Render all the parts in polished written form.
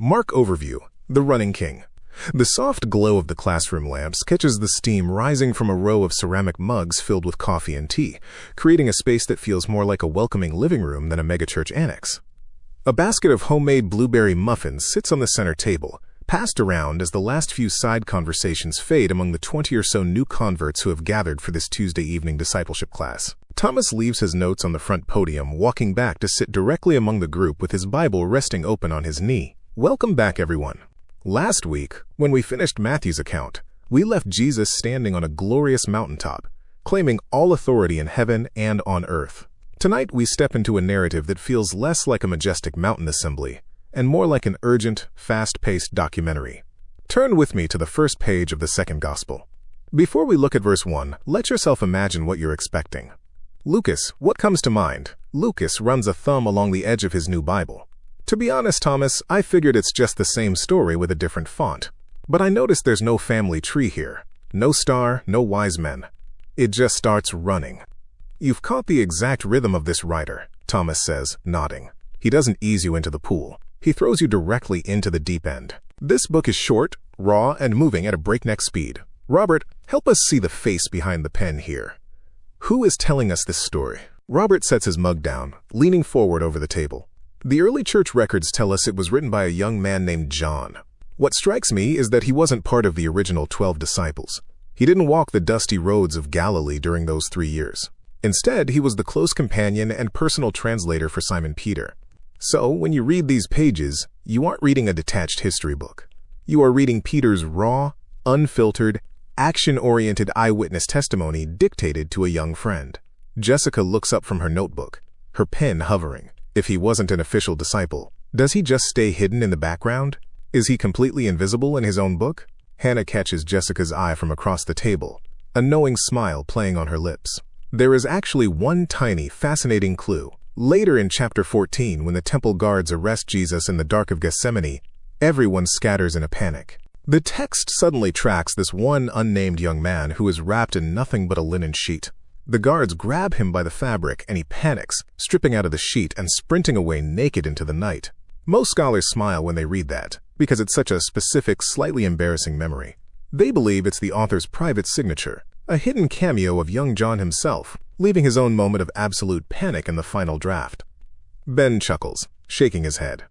Mark Overview, The Running King. The soft glow of the classroom lamps catches the steam rising from a row of ceramic mugs filled with coffee and tea, creating a space that feels more like a welcoming living room than a megachurch annex. A basket of homemade blueberry muffins sits on the center table, passed around as the last few side conversations fade among the 20 or so new converts who have gathered for this Tuesday evening discipleship class. Thomas leaves his notes on the front podium, walking back to sit directly among the group with his Bible resting open on his knee. Welcome back, everyone. Last week, when we finished Matthew's account, we left Jesus standing on a glorious mountaintop, claiming all authority in heaven and on earth. Tonight, we step into a narrative that feels less like a majestic mountain assembly and more like an urgent, fast-paced documentary. Turn with me to the first page of the second gospel. Before we look at verse 1, let yourself imagine what you're expecting. Lucas, what comes to mind? Lucas runs a thumb along the edge of his new Bible. To be honest, Thomas, I figured it's just the same story with a different font. But I noticed there's no family tree here. No star, no wise men. It just starts running. You've caught the exact rhythm of this writer, Thomas says, nodding. He doesn't ease you into the pool. He throws you directly into the deep end. This book is short, raw, and moving at a breakneck speed. Robert, help us see the face behind the pen here. Who is telling us this story? Robert sets his mug down, leaning forward over the table. The early church records tell us it was written by a young man named John. What strikes me is that he wasn't part of the original 12 disciples. He didn't walk the dusty roads of Galilee during those 3 years. Instead, he was the close companion and personal translator for Simon Peter. So, when you read these pages, you aren't reading a detached history book. You are reading Peter's raw, unfiltered, action-oriented eyewitness testimony dictated to a young friend. Jessica looks up from her notebook, her pen hovering. If he wasn't an official disciple, does he just stay hidden in the background? Is he completely invisible in his own book? Hannah catches Jessica's eye from across the table, a knowing smile playing on her lips. There is actually one tiny, fascinating clue. Later in chapter 14, when the temple guards arrest Jesus in the dark of Gethsemane, everyone scatters in a panic. The text suddenly tracks this one unnamed young man who is wrapped in nothing but a linen sheet. The guards grab him by the fabric and he panics, stripping out of the sheet and sprinting away naked into the night. Most scholars smile when they read that, because it's such a specific, slightly embarrassing memory. They believe it's the author's private signature, a hidden cameo of young John himself, leaving his own moment of absolute panic in the final draft. Ben chuckles, shaking his head.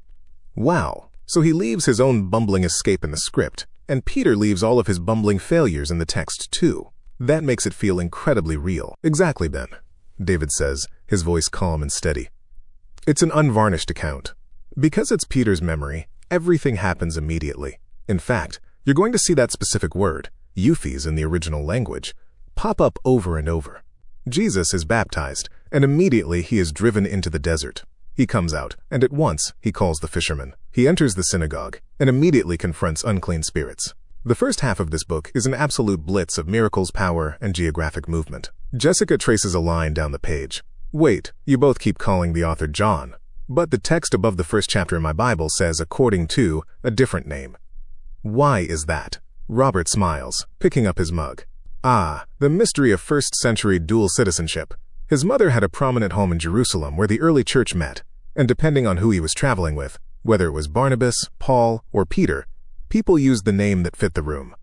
Wow, so he leaves his own bumbling escape in the script, and Peter leaves all of his bumbling failures in the text too. That makes it feel incredibly real. Exactly, Ben, David says, his voice calm and steady. It's an unvarnished account. Because it's Peter's memory, everything happens immediately. In fact, you're going to see that specific word, euthes in the original language, pop up over and over. Jesus is baptized, and immediately he is driven into the desert. He comes out, and at once he calls the fishermen. He enters the synagogue, and immediately confronts unclean spirits. The first half of this book is an absolute blitz of miracles, power, and geographic movement. Jessica traces a line down the page. Wait, you both keep calling the author John. But the text above the first chapter in my Bible says according to a different name. Why is that? Robert smiles, picking up his mug. Ah, the mystery of first-century dual citizenship. His mother had a prominent home in Jerusalem where the early church met, and depending on who he was traveling with, whether it was Barnabas, Paul, or Peter, people used the name that fit the room.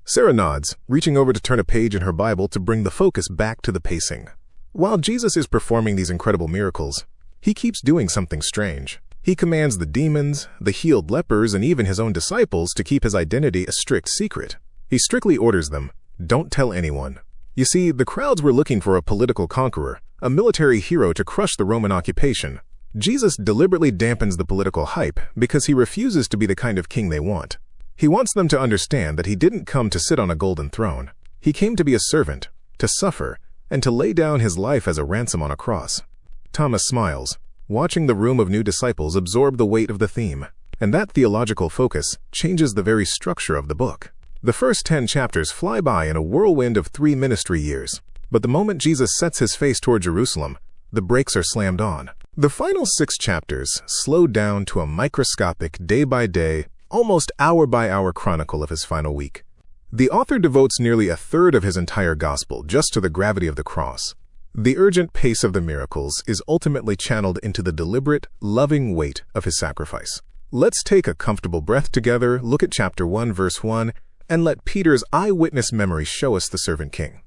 Sarah nods, reaching over to turn a page in her Bible to bring the focus back to the pacing. While Jesus is performing these incredible miracles, he keeps doing something strange. He commands the demons, the healed lepers, and even his own disciples to keep his identity a strict secret. He strictly orders them, don't tell anyone. You see, the crowds were looking for a political conqueror, a military hero to crush the Roman occupation. Jesus deliberately dampens the political hype because he refuses to be the kind of king they want. He wants them to understand that he didn't come to sit on a golden throne. He came to be a servant, to suffer, and to lay down his life as a ransom on a cross. Thomas smiles, watching the room of new disciples absorb the weight of the theme. And that theological focus changes the very structure of the book. The first 10 chapters fly by in a whirlwind of 3 ministry years. But the moment Jesus sets his face toward Jerusalem, the brakes are slammed on. The final 6 chapters slow down to a microscopic, day-by-day, almost hour-by-hour chronicle of his final week. The author devotes nearly a third of his entire gospel just to the gravity of the cross. The urgent pace of the miracles is ultimately channeled into the deliberate, loving weight of his sacrifice. Let's take a comfortable breath together, look at chapter 1, verse 1, and let Peter's eyewitness memory show us the servant king.